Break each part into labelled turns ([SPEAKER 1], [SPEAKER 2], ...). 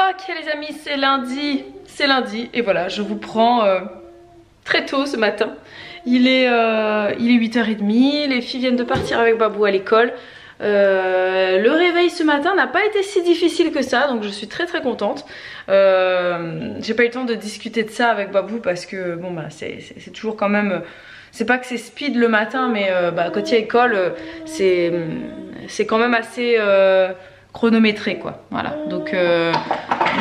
[SPEAKER 1] Ok les amis, c'est lundi et voilà, je vous prends très tôt ce matin. Il est 8h30, les filles viennent de partir avec Babou à l'école. Le réveil ce matin n'a pas été si difficile que ça, donc je suis très contente. J'ai pas eu le temps de discuter de ça avec Babou parce que bon bah c'est toujours quand même, c'est pas que c'est speed le matin, mais quand il y a école c'est quand même assez chronométré quoi, voilà. Donc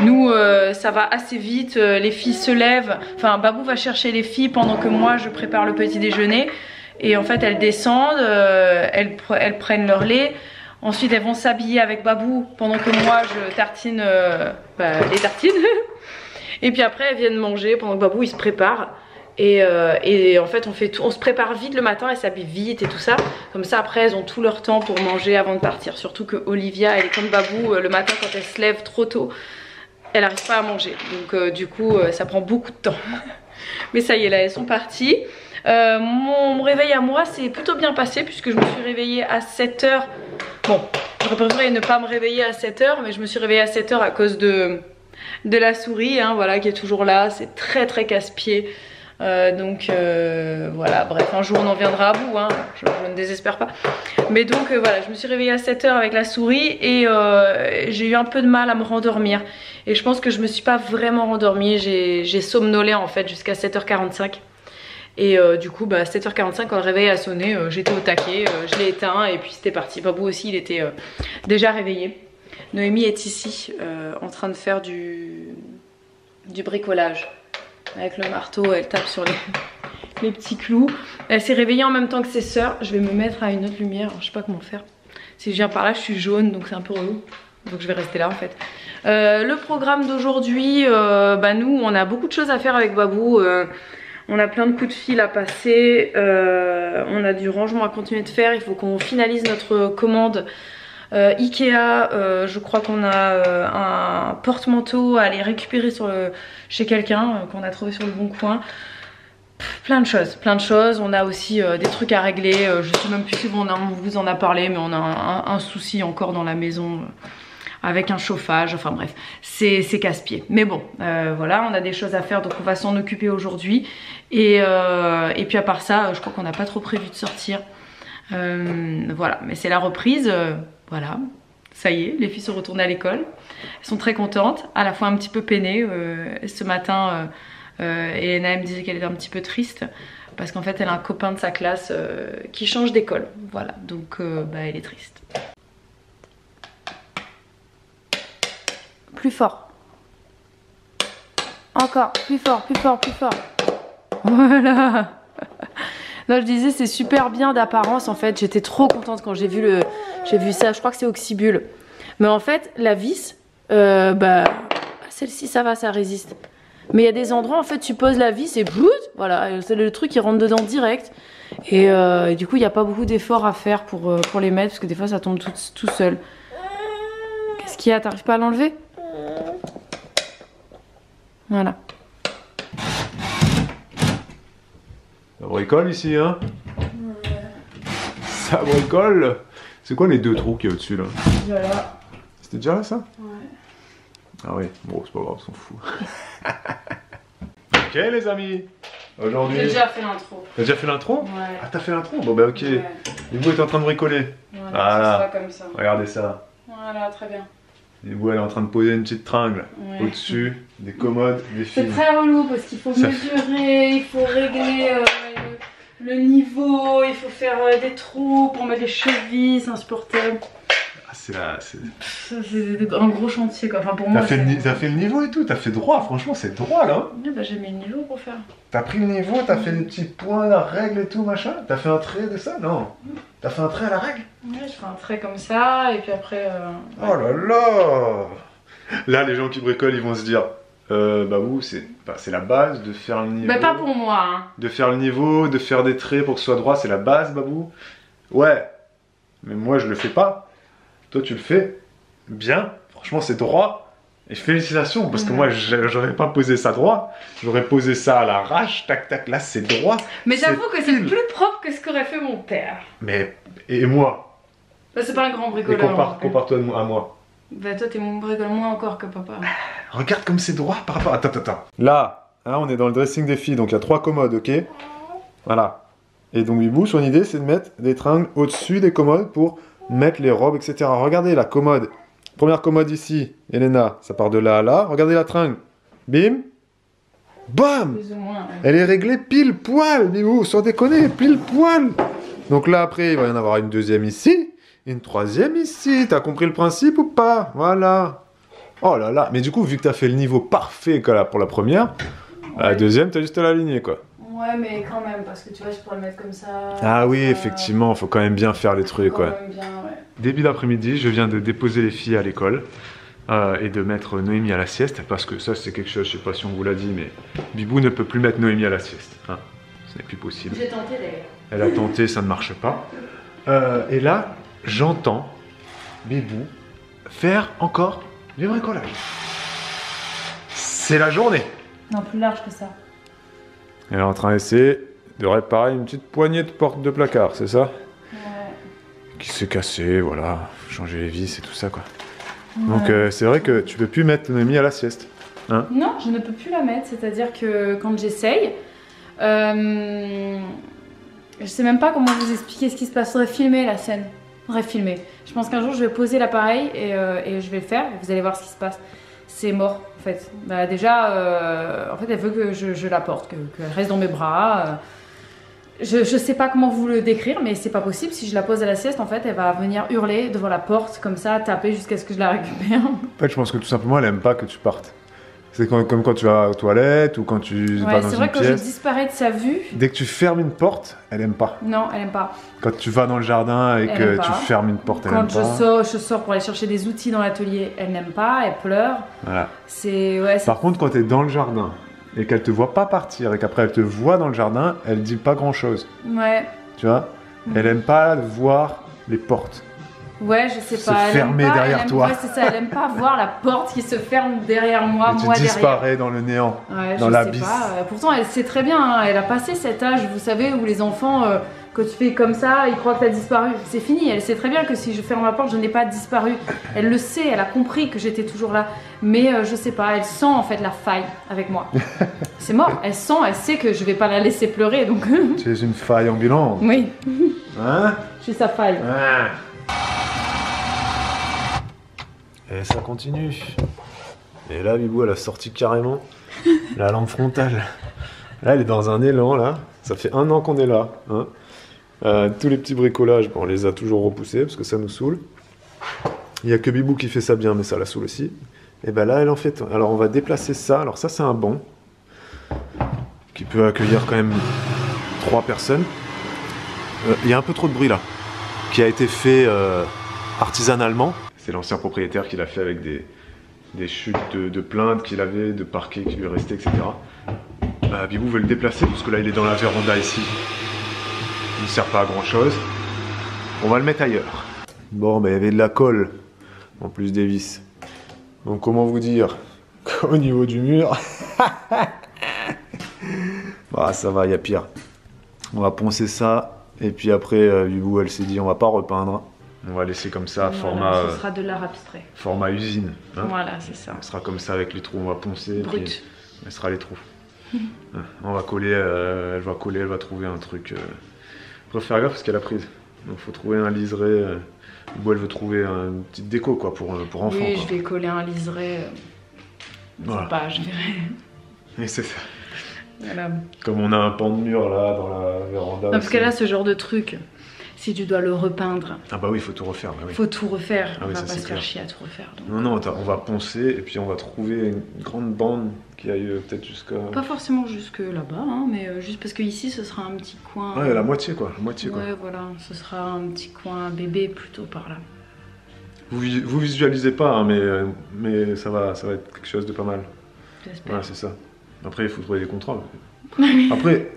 [SPEAKER 1] nous ça va assez vite, les filles se lèvent, enfin Babou va chercher les filles pendant que moi je prépare le petit déjeuner. Et en fait elles descendent, elles prennent leur lait. Ensuite elles vont s'habiller avec Babou pendant que moi je tartine les tartines. Et puis après elles viennent manger pendant que Babou il se prépare. Et en fait on se prépare vite le matin, elles s'habillent vite et tout ça. Comme ça après elles ont tout leur temps pour manger avant de partir. Surtout que Olivia elle est comme Babou, le matin quand elle se lève trop tôt, elle n'arrive pas à manger. Donc du coup ça prend beaucoup de temps. Mais ça y est là, elles sont parties. Mon réveil à moi s'est plutôt bien passé puisque je me suis réveillée à 7h. Bon, j'aurais préféré ne pas me réveiller à 7h, mais je me suis réveillée à 7h à cause de la souris, hein, voilà, qui est toujours là. C'est très casse-pied. Voilà, bref, un jour on en viendra à bout, hein, je ne désespère pas. Mais donc voilà, je me suis réveillée à 7h avec la souris et j'ai eu un peu de mal à me rendormir. Et je pense que je me suis pas vraiment rendormie, j'ai somnolé en fait jusqu'à 7h45. Et du coup à 7h45 quand le réveil a sonné, j'étais au taquet, je l'ai éteint et puis c'était parti. Babou aussi il était déjà réveillé. Noémie est ici en train de faire du bricolage. Avec le marteau elle tape sur les petits clous. Elle s'est réveillée en même temps que ses sœurs. Je vais me mettre à une autre lumière, je sais pas comment faire. Si je viens par là je suis jaune donc c'est un peu relou. Donc je vais rester là en fait. Le programme d'aujourd'hui, nous on a beaucoup de choses à faire avec Babou. On a plein de coups de fil à passer, on a du rangement à continuer de faire, il faut qu'on finalise notre commande Ikea, je crois qu'on a un porte-manteau à aller récupérer chez quelqu'un qu'on a trouvé sur le bon coin. Plein de choses, on a aussi des trucs à régler, je sais même plus si on vous en a parlé, mais on a un souci encore dans la maison. Avec un chauffage, enfin bref, c'est casse-pied. Mais bon, voilà, on a des choses à faire, donc on va s'en occuper aujourd'hui. Et puis à part ça, je crois qu'on n'a pas trop prévu de sortir. Voilà, mais c'est la reprise, voilà. Ça y est, les filles sont retournées à l'école. Elles sont très contentes, à la fois un petit peu peinées. Ce matin, Elena me disait qu'elle était un petit peu triste. Parce qu'en fait, elle a un copain de sa classe qui change d'école. Voilà, donc elle est triste. Plus fort. Encore, plus fort. Voilà. Non, je disais c'est super bien d'apparence en fait. J'étais trop contente quand j'ai vu ça. Je crois que c'est Oxybul. Mais en fait, la vis, celle-ci ça va, ça résiste. Mais il y a des endroits en fait, tu poses la vis et blout, voilà, c'est le truc qui rentre dedans direct. Et du coup, il n'y a pas beaucoup d'efforts à faire pour les mettre parce que des fois ça tombe tout seul. Qu'est-ce qu'il y a? T'arrives pas à l'enlever? Voilà.
[SPEAKER 2] Ça bricole ici, hein? Ouais. Ça bricole. C'est quoi les deux trous qu'il y a au-dessus là?
[SPEAKER 1] Voilà.
[SPEAKER 2] C'était déjà là ça?
[SPEAKER 1] Ouais.
[SPEAKER 2] Ah oui, bon c'est pas grave, on s'en fout. Ok les amis, aujourd'hui...
[SPEAKER 1] J'ai déjà fait l'intro.
[SPEAKER 2] T'as déjà fait l'intro?
[SPEAKER 1] Ouais.
[SPEAKER 2] Ah t'as fait l'intro? Bon bah ok. Ouais. Nibou est en train de bricoler.
[SPEAKER 1] Voilà. Ça comme ça.
[SPEAKER 2] Regardez ça.
[SPEAKER 1] Voilà, très bien.
[SPEAKER 2] Nibou elle est en train de poser une petite tringle au-dessus des commodes, des fils.
[SPEAKER 1] C'est très relou parce qu'il faut mesurer, il faut régler le niveau, il faut faire des trous pour mettre des chevilles, c'est insupportable.
[SPEAKER 2] C'est
[SPEAKER 1] un gros chantier quoi. Enfin, pour moi.
[SPEAKER 2] T'as fait le niveau et tout, t'as fait droit, franchement c'est droit là.
[SPEAKER 1] Ouais, bah, j'ai mis le niveau pour faire.
[SPEAKER 2] T'as pris le niveau, t'as fait des petits points, la règle et tout machin. T'as fait un trait de ça? Non. T'as fait un trait à la règle?
[SPEAKER 1] Ouais, je fais un trait comme ça et puis après.
[SPEAKER 2] Ouais. Oh là là! Là les gens qui bricolent ils vont se dire Babou c'est la base de faire le niveau.
[SPEAKER 1] Mais pas pour moi hein.
[SPEAKER 2] De faire le niveau, de faire des traits pour que ce soit droit, c'est la base Babou. Ouais. Mais moi je le fais pas. Toi tu le fais bien, franchement c'est droit. Et félicitations, parce que moi j'aurais pas posé ça droit, j'aurais posé ça à l'arrache, tac tac, là c'est droit.
[SPEAKER 1] Mais j'avoue que c'est plus propre que ce qu'aurait fait mon père.
[SPEAKER 2] Mais, et moi?
[SPEAKER 1] Bah, c'est pas un grand bricoleur.
[SPEAKER 2] Et compare-toi à moi.
[SPEAKER 1] Bah toi, bricole moins encore que papa.
[SPEAKER 2] Regarde comme c'est droit par rapport... Attends. Là, hein, on est dans le dressing des filles, donc il y a 3 commodes, ok? Voilà. Et donc Bibou, son idée, c'est de mettre des tringles au-dessus des commodes pour mettre les robes, etc. Regardez la commode. Première commode ici, Elena, ça part de là à là. Regardez la tringle. Bim. Bam.
[SPEAKER 1] Plus ou moins, ouais.
[SPEAKER 2] Elle est réglée pile poil, Bibou, sans déconner, pile poil. Donc là, après, il va y en avoir une deuxième ici, une troisième ici. T'as compris le principe ou pas? Voilà. Oh là là. Mais du coup, vu que t'as fait le niveau parfait pour la première, la deuxième, t'as juste à l'aligner, quoi.
[SPEAKER 1] Ouais, mais quand même, parce que tu vois, je pourrais le mettre comme ça.
[SPEAKER 2] Ah oui, effectivement, faut quand même bien faire les trucs, quoi.
[SPEAKER 1] Bien, ouais.
[SPEAKER 2] Début d'après-midi, je viens de déposer les filles à l'école et de mettre Noémie à la sieste, parce que ça, c'est quelque chose, je sais pas si on vous l'a dit, mais Bibou ne peut plus mettre Noémie à la sieste. Hein. Ce n'est plus possible.
[SPEAKER 1] J'ai tenté d'ailleurs.
[SPEAKER 2] Elle a tenté, ça ne marche pas. Et là, j'entends Bibou faire encore du bricolage. C'est la journée.
[SPEAKER 1] Non, plus large que ça.
[SPEAKER 2] Elle est en train d'essayer de réparer une petite poignée de porte de placard, c'est ça?
[SPEAKER 1] Ouais.
[SPEAKER 2] Qui s'est cassée, voilà, changer les vis et tout ça, quoi.
[SPEAKER 1] Ouais.
[SPEAKER 2] Donc c'est vrai que tu peux plus mettre Noémie à la sieste. Hein?
[SPEAKER 1] Non, je ne peux plus la mettre, c'est-à-dire que quand j'essaye, je sais même pas comment vous expliquer ce qui se passe. Faudrait filmer la scène, faudrait filmer. Je pense qu'un jour je vais poser l'appareil et je vais le faire et vous allez voir ce qui se passe. C'est mort en fait. Bah, déjà, en fait elle veut que je la porte, qu'elle reste dans mes bras. Je sais pas comment vous le décrire, mais c'est pas possible. Si je la pose à la sieste, en fait, elle va venir hurler devant la porte, comme ça, taper jusqu'à ce que je la récupère.
[SPEAKER 2] En fait, je pense que tout simplement, elle aime pas que tu partes. C'est comme quand tu vas aux toilettes ou quand tu vas dans une pièce.
[SPEAKER 1] C'est vrai que quand je disparais de sa vue...
[SPEAKER 2] Dès que tu fermes une porte, elle aime pas.
[SPEAKER 1] Non, elle aime pas.
[SPEAKER 2] Quand tu vas dans le jardin et que tu fermes une porte, elle aime pas.
[SPEAKER 1] Quand je sors pour aller chercher des outils dans l'atelier, elle n'aime pas, elle pleure.
[SPEAKER 2] Voilà.
[SPEAKER 1] Par
[SPEAKER 2] contre, quand tu es dans le jardin et qu'elle te voit pas partir et qu'après elle te voit dans le jardin, elle dit pas grand chose.
[SPEAKER 1] Ouais.
[SPEAKER 2] Tu vois? Elle aime pas voir les portes.
[SPEAKER 1] Ouais, je sais pas.
[SPEAKER 2] Se fermer derrière toi.
[SPEAKER 1] Ouais, c'est ça, elle aime pas voir la porte qui se ferme derrière moi,
[SPEAKER 2] et
[SPEAKER 1] moi
[SPEAKER 2] tu
[SPEAKER 1] derrière.
[SPEAKER 2] disparais dans le néant,
[SPEAKER 1] ouais,
[SPEAKER 2] dans l'abysse.
[SPEAKER 1] Pourtant, elle sait très bien, hein, elle a passé cet âge, vous savez, où les enfants, quand tu fais comme ça, ils croient que tu as disparu. C'est fini, elle sait très bien que si je ferme la porte, je n'ai pas disparu. Elle le sait, elle a compris que j'étais toujours là. Mais je sais pas, elle sent en fait la faille avec moi. C'est mort, elle sait que je vais pas la laisser pleurer, donc...
[SPEAKER 2] Tu es une faille ambulante.
[SPEAKER 1] Oui.
[SPEAKER 2] Hein?
[SPEAKER 1] Je suis sa faille.
[SPEAKER 2] Ah. Et ça continue. Et là, Bibou, elle a sorti carrément la lampe frontale. Là, elle est dans un élan, là. Ça fait 1 an qu'on est là. Hein. Tous les petits bricolages, bon, on les a toujours repoussés parce que ça nous saoule. Il n'y a que Bibou qui fait ça bien, mais ça la saoule aussi. Et ben là, elle en fait. Alors, on va déplacer ça. Alors, ça, c'est un banc qui peut accueillir quand même 3 personnes. Il y a un peu trop de bruit là, qui a été fait artisanalement. C'est l'ancien propriétaire qui l'a fait avec des chutes de plaintes qu'il avait, de parquet qui lui restait, etc. Bibou veut le déplacer parce que là il est dans la véranda ici. Il ne sert pas à grand chose. On va le mettre ailleurs. Bon, il y avait de la colle en plus des vis. Donc comment vous dire qu'au niveau du mur, ça va, il y a pire. On va poncer ça et puis après Bibou elle s'est dit on va pas repeindre. On va laisser comme ça, format...
[SPEAKER 1] Ce sera de l'art abstrait.
[SPEAKER 2] Format usine. Hein.
[SPEAKER 1] Voilà, c'est ça.
[SPEAKER 2] Ce sera comme ça avec les trous, on va poncer.
[SPEAKER 1] Brut.
[SPEAKER 2] Puis, elle sera les trous. On va coller, elle va trouver un truc. Faut faire gaffe parce qu'elle a prise. Donc faut trouver un liseré. Ou elle veut trouver une petite déco quoi, pour enfants.
[SPEAKER 1] Oui,
[SPEAKER 2] quoi.
[SPEAKER 1] je vais coller un liseré.
[SPEAKER 2] Voilà.
[SPEAKER 1] Pas, je verrai.
[SPEAKER 2] Et c'est ça.
[SPEAKER 1] Voilà.
[SPEAKER 2] Comme on a un pan de mur là dans la véranda.
[SPEAKER 1] Non, parce qu'elle a ce genre de truc. Si tu dois le repeindre.
[SPEAKER 2] Ah bah oui, il faut tout refaire. Bah oui.
[SPEAKER 1] Faut tout refaire.
[SPEAKER 2] Ah oui,
[SPEAKER 1] on va
[SPEAKER 2] ça,
[SPEAKER 1] pas se
[SPEAKER 2] clair.
[SPEAKER 1] faire chier à tout refaire. Donc.
[SPEAKER 2] Non, on va poncer et puis on va trouver une grande bande qui aille peut-être jusqu'à...
[SPEAKER 1] Pas forcément jusque là-bas, hein, mais juste parce que ici ce sera un petit coin...
[SPEAKER 2] Ouais, la moitié quoi, quoi.
[SPEAKER 1] Ouais, voilà, ce sera un petit coin bébé plutôt par là.
[SPEAKER 2] Vous visualisez pas, hein, mais ça va être quelque chose de pas mal.
[SPEAKER 1] J'espère.
[SPEAKER 2] Ouais, c'est ça. Après, il faut trouver des contrats. Après,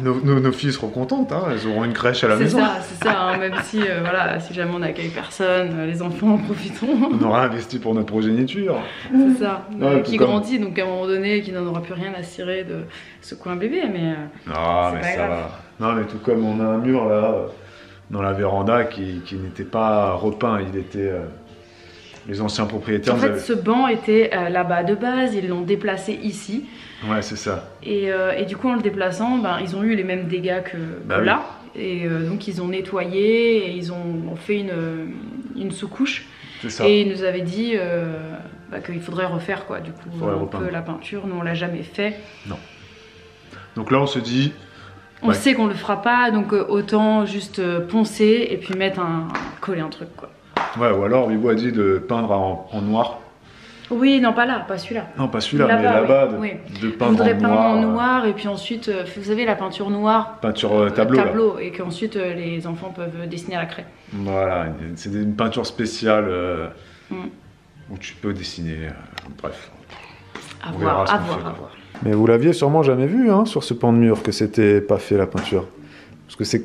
[SPEAKER 2] nos filles seront contentes, hein, elles auront une crèche à la maison.
[SPEAKER 1] C'est ça, hein, même si, voilà, si jamais on accueille personne, les enfants en profiteront.
[SPEAKER 2] On aura investi pour notre progéniture.
[SPEAKER 1] C'est ça,
[SPEAKER 2] Ouais,
[SPEAKER 1] qui grandit, donc à un moment donné, qui n'en aura plus rien à cirer de ce coin bébé, mais...
[SPEAKER 2] Non, mais ça va. Non, mais tout comme on a un mur là, dans la véranda, qui n'était pas repeint, il était Les anciens propriétaires.
[SPEAKER 1] En fait, ce banc était là-bas de base, ils l'ont déplacé ici.
[SPEAKER 2] Ouais, c'est ça.
[SPEAKER 1] Et du coup, en le déplaçant, ben, ils ont eu les mêmes dégâts que
[SPEAKER 2] oui.
[SPEAKER 1] là. Et donc, ils ont nettoyé et ils ont fait une sous-couche.
[SPEAKER 2] C'est ça.
[SPEAKER 1] Et ils nous avaient dit qu'il faudrait refaire, quoi. Du coup, un peu la peinture. Nous, on l'a jamais fait.
[SPEAKER 2] Non. Donc là, on se dit...
[SPEAKER 1] On sait qu'on le fera pas, donc autant juste poncer et puis coller un truc, quoi.
[SPEAKER 2] Ouais, ou alors Bibou a dit de peindre en noir.
[SPEAKER 1] Oui, non, pas là, pas celui-là.
[SPEAKER 2] Non, pas celui-là, mais là-bas, de peindre en noir.
[SPEAKER 1] peindre en noir, et puis ensuite, vous savez, la peinture noire.
[SPEAKER 2] Peinture tableau.
[SPEAKER 1] Et qu'ensuite, les enfants peuvent dessiner à la craie.
[SPEAKER 2] Voilà, c'est une peinture spéciale où tu peux dessiner. Bref.
[SPEAKER 1] À voir.
[SPEAKER 2] Mais vous l'aviez sûrement jamais vu hein, sur ce pan de mur que c'était pas fait la peinture. Parce que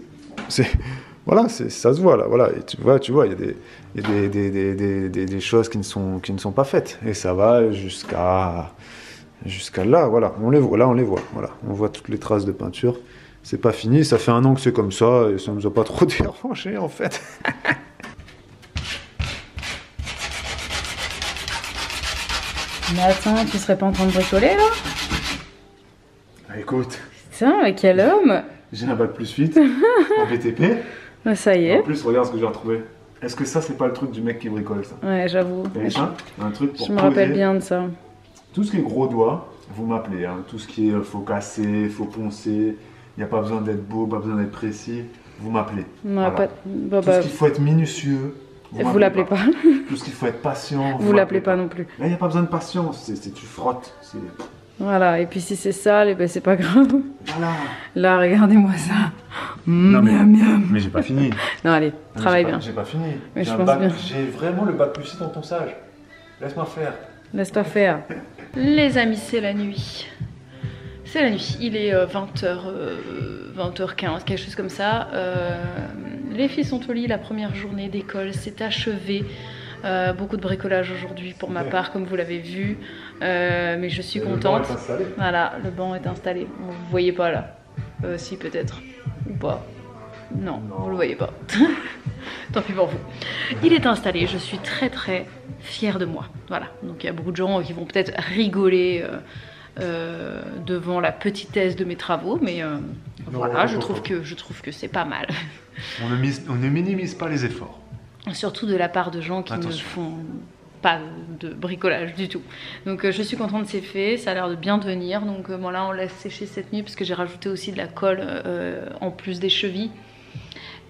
[SPEAKER 2] voilà, ça se voit là. Voilà. Et tu vois, il y a des choses qui ne sont pas faites. Et ça va jusqu'à là. Voilà, on les voit. Voilà, on voit toutes les traces de peinture. C'est pas fini. Ça fait 1 an que c'est comme ça et ça nous a pas trop dérangé en fait.
[SPEAKER 1] Mais attends, tu serais pas en train de bricoler là?
[SPEAKER 2] Écoute.
[SPEAKER 1] Putain, quel homme!
[SPEAKER 2] J'ai un bac plus 8 en BTP.
[SPEAKER 1] Ça y est.
[SPEAKER 2] En plus, regarde ce que j'ai retrouvé. Est-ce que ça, c'est pas le truc du mec qui bricole ça?
[SPEAKER 1] Ouais, j'avoue.
[SPEAKER 2] Un truc pour
[SPEAKER 1] Je me rappelle bien de ça.
[SPEAKER 2] Tout ce qui est gros doigt, vous m'appelez. Hein. Tout ce qui est faut casser, faut poncer, il n'y a pas besoin d'être beau, pas besoin d'être précis, vous m'appelez. Voilà. Tout ce qu'il faut être minutieux.
[SPEAKER 1] Vous l'appelez pas.
[SPEAKER 2] Tout ce qu'il faut être patient.
[SPEAKER 1] Vous l'appelez pas non plus.
[SPEAKER 2] Là, il n'y a pas besoin de patience, tu frottes.
[SPEAKER 1] Voilà, et puis si c'est sale, eh ben c'est pas grave.
[SPEAKER 2] Voilà.
[SPEAKER 1] Là, regardez-moi ça.
[SPEAKER 2] Non,
[SPEAKER 1] miam.
[SPEAKER 2] Mais j'ai pas fini.
[SPEAKER 1] Non, allez, travaille bien.
[SPEAKER 2] J'ai pas fini.
[SPEAKER 1] Mais je pense bien.
[SPEAKER 2] J'ai vraiment le bac plus 6 en ponçage. Laisse-moi faire.
[SPEAKER 1] Laisse-toi faire. Les amis, c'est la nuit. C'est la nuit. Il est 20h, 20h15, quelque chose comme ça. Les filles sont au lit. La première journée d'école s'est achevée. Beaucoup de bricolage aujourd'hui pour ma part, comme vous l'avez vu. Mais je suis contente.
[SPEAKER 2] Le banc est installé.
[SPEAKER 1] Voilà, le banc est installé. Vous ne voyez pas là. Si, peut-être. Ou pas. Non, vous le voyez pas. Tant pis pour vous. Il est installé. Je suis très très fière de moi. Voilà. Donc il y a beaucoup de gens qui vont peut-être rigoler devant la petitesse de mes travaux, mais voilà, je trouve que c'est pas mal.
[SPEAKER 2] On ne minimise pas les efforts.
[SPEAKER 1] Surtout de la part de gens qui ne font pas de bricolage du tout. Donc je suis contente, c'est fait, ça a l'air de bien tenir. Donc voilà, on laisse sécher cette nuit parce que j'ai rajouté aussi de la colle en plus des chevilles.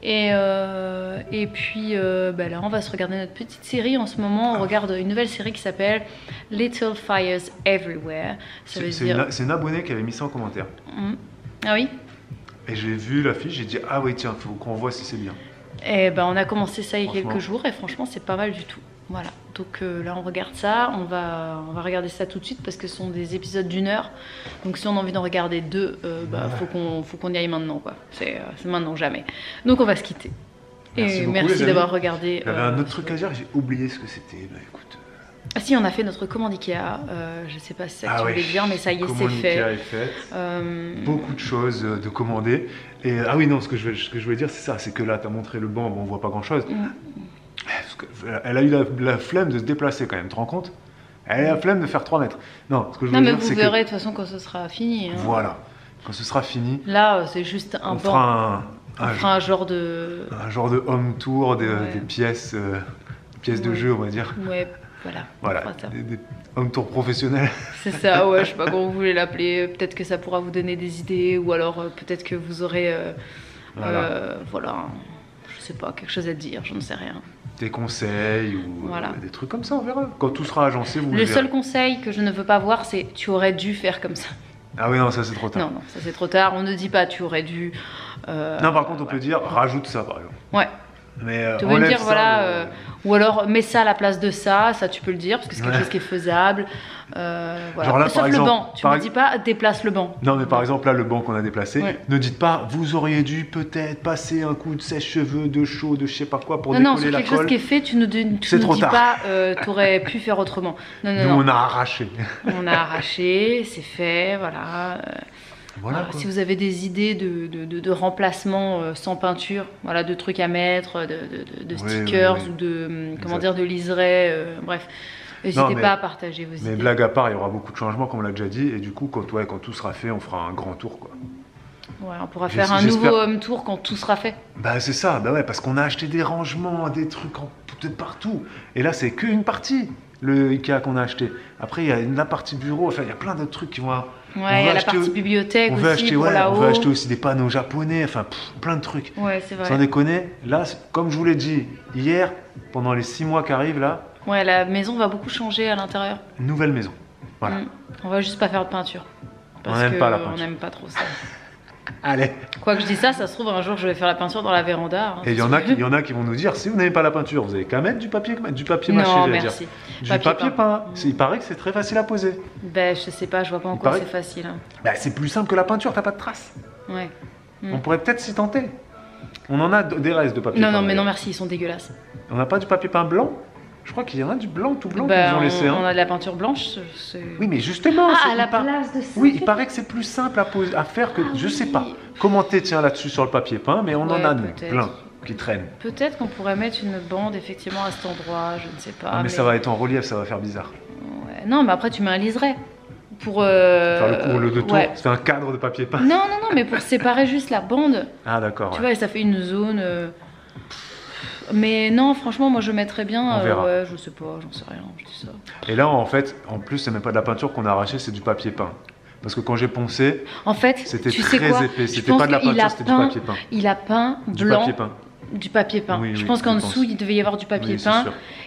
[SPEAKER 1] Et puis là, on va se regarder notre petite série. En ce moment, on regarde une nouvelle série qui s'appelle Little Fires Everywhere.
[SPEAKER 2] C'est une abonnée qui avait mis ça en commentaire.
[SPEAKER 1] Ah oui?
[SPEAKER 2] Et j'ai vu l'affiche, j'ai dit ah oui tiens, faut qu'on voit si c'est bien.
[SPEAKER 1] Et on a commencé ça il y a quelques jours et franchement c'est pas mal du tout. Voilà, donc là on regarde ça, on va regarder ça tout de suite parce que ce sont des épisodes d'1 heure. Donc si on a envie d'en regarder 2, faut qu'on y aille maintenant quoi. C'est maintenant jamais. Donc on va se quitter. Et merci d'avoir regardé.
[SPEAKER 2] Il y avait un autre truc à dire, j'ai oublié ce que c'était. Écoute.
[SPEAKER 1] Ah si, on a fait notre commande Ikea. Je sais pas si ça tu voulais dire, mais ça y est, c'est fait.
[SPEAKER 2] Ikea est faite. Beaucoup de choses de commander. Et ah oui non, ce que je voulais dire c'est ça, c'est que là tu as montré le banc, bon, on voit pas grand chose. Elle a eu la flemme de se déplacer quand même, tu te rends compte? Elle a eu la flemme de faire 3 mètres. Non, ce que je veux dire, c'est que...
[SPEAKER 1] vous verrez de toute façon quand ce sera fini. Hein.
[SPEAKER 2] Voilà, quand ce sera fini.
[SPEAKER 1] Là, c'est juste un banc. On fera un genre de...
[SPEAKER 2] Un genre de home tour, des pièces, de jeu, on va dire.
[SPEAKER 1] Ouais, voilà.
[SPEAKER 2] Des home tours professionnels.
[SPEAKER 1] C'est ça, ouais, je sais pas comment vous voulez l'appeler. Peut-être que ça pourra vous donner des idées, ou alors peut-être que vous aurez... je sais pas, quelque chose à dire, je ne sais rien.
[SPEAKER 2] Des conseils ou des trucs comme ça, on verra. Quand tout sera agencé, vous
[SPEAKER 1] le
[SPEAKER 2] verrez.
[SPEAKER 1] seul conseil que je ne veux pas voir, c'est tu aurais dû faire comme ça.
[SPEAKER 2] Ah oui, non, ça c'est trop tard.
[SPEAKER 1] Non, ça c'est trop tard. On ne dit pas tu aurais dû.
[SPEAKER 2] Non, par contre, on peut dire rajoute ça, par exemple.
[SPEAKER 1] Ouais.
[SPEAKER 2] Mais
[SPEAKER 1] tu veux me dire, voilà, ou alors mets ça à la place de ça tu peux le dire, parce que c'est quelque chose qui est faisable. Voilà.
[SPEAKER 2] Genre là,
[SPEAKER 1] sauf
[SPEAKER 2] par exemple,
[SPEAKER 1] le banc, tu ne dis pas déplace le banc.
[SPEAKER 2] Non, mais par exemple, là, le banc qu'on a déplacé, ne dites pas vous auriez dû peut-être passer un coup de sèche-cheveux, de chaud, de je sais pas quoi pour décoller la colle.
[SPEAKER 1] Non, c'est quelque chose qui est fait, tu ne dis pas tu aurais pu faire autrement. Non.
[SPEAKER 2] Nous, on a arraché.
[SPEAKER 1] On a arraché, c'est fait, voilà.
[SPEAKER 2] Voilà,
[SPEAKER 1] Si vous avez des idées de remplacement sans peinture, voilà, de trucs à mettre, de stickers ou de, comment dire, de liserés, bref. N'hésitez pas à partager vos idées.
[SPEAKER 2] Mais blague à part, il y aura beaucoup de changements, comme on l'a déjà dit. Et du coup, quand tout sera fait, on fera un grand tour, quoi.
[SPEAKER 1] Ouais, on pourra faire un nouveau home tour quand tout sera fait.
[SPEAKER 2] Bah c'est ça, bah ouais, parce qu'on a acheté des rangements, des trucs de partout. Et là, c'est qu'une partie, le Ikea qu'on a acheté. Après, il y a la partie bureau, enfin, il y a plein d'autres trucs qui vont...
[SPEAKER 1] Ouais, il y a la partie bibliothèque aussi, pour là-haut.
[SPEAKER 2] On veut acheter aussi des panneaux japonais, enfin, plein de trucs.
[SPEAKER 1] Ouais, c'est vrai.
[SPEAKER 2] Sans déconner, là, comme je vous l'ai dit hier, pendant les 6 mois qui arrivent, là...
[SPEAKER 1] Ouais, la maison va beaucoup changer à l'intérieur.
[SPEAKER 2] Nouvelle maison, voilà.
[SPEAKER 1] On va juste pas faire de peinture.
[SPEAKER 2] On n'aime pas la peinture.
[SPEAKER 1] On n'aime pas trop ça.
[SPEAKER 2] Allez.
[SPEAKER 1] Quoi que je dis ça se trouve un jour je vais faire la peinture dans la véranda.
[SPEAKER 2] Et il y en a qui vont nous dire, si vous n'aimez pas la peinture, vous avez qu'à mettre du papier mâché,
[SPEAKER 1] non, merci.
[SPEAKER 2] Du papier peint. Il paraît que c'est très facile à poser.
[SPEAKER 1] Ben je sais pas, je vois pas en quoi c'est facile. Hein.
[SPEAKER 2] Ben, c'est plus simple que la peinture, t'as pas de traces.
[SPEAKER 1] Ouais.
[SPEAKER 2] On pourrait peut-être s'y tenter. On en a des restes de papier peint.
[SPEAKER 1] Non, mais non merci, ils sont dégueulasses.
[SPEAKER 2] On n'a pas du papier peint blanc? Je crois qu'il y en a du blanc, tout blanc, qu'ils ont laissé.
[SPEAKER 1] On a de la peinture blanche.
[SPEAKER 2] Oui, mais justement.
[SPEAKER 1] À la place de ça.
[SPEAKER 2] Oui, il paraît que c'est plus simple à faire que. Je sais pas. Commentez, tiens, là-dessus sur le papier peint, mais on en a plein qui traînent.
[SPEAKER 1] Peut-être qu'on pourrait mettre une bande, effectivement, à cet endroit, je ne sais pas.
[SPEAKER 2] Mais ça va être en relief, ça va faire bizarre.
[SPEAKER 1] Ouais. Non, mais après, tu mets un liseré. Pour
[SPEAKER 2] faire le tour, ça fait un cadre de papier peint.
[SPEAKER 1] Non, mais pour séparer juste la bande.
[SPEAKER 2] Ah, d'accord.
[SPEAKER 1] Tu vois, et ça fait une zone. Mais non, franchement, moi je mettrais bien. Ouais, je sais pas, j'en sais rien, je dis ça.
[SPEAKER 2] Et là, en fait, en plus, c'est même pas de la peinture qu'on a arrachée, c'est du papier peint. Parce que quand j'ai poncé,
[SPEAKER 1] en fait,
[SPEAKER 2] c'était très épais. C'était pas de la peinture, c'était du papier peint.
[SPEAKER 1] Il a peint blanc. Du papier peint. Je pense qu'en dessous, il devait y avoir du papier peint.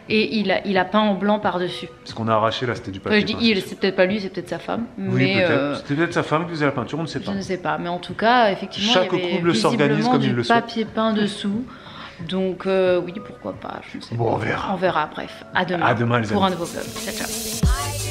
[SPEAKER 1] Et il a peint en blanc par-dessus.
[SPEAKER 2] Ce qu'on a arraché là, c'était du papier peint.
[SPEAKER 1] Je dis il, c'est peut-être pas lui, c'est peut-être sa femme.
[SPEAKER 2] Oui, peut-être. C'était peut-être sa femme qui faisait la peinture, on ne sait pas.
[SPEAKER 1] Je ne sais pas, mais en tout cas, effectivement,
[SPEAKER 2] chaque couple s'organise comme il le souhaite.
[SPEAKER 1] Papier peint dessous. Donc oui, pourquoi pas, je ne sais pas.
[SPEAKER 2] Bon, on verra.
[SPEAKER 1] On verra, bref. À demain.
[SPEAKER 2] À demain, les amis.
[SPEAKER 1] Pour un nouveau vlog. Ciao, ciao.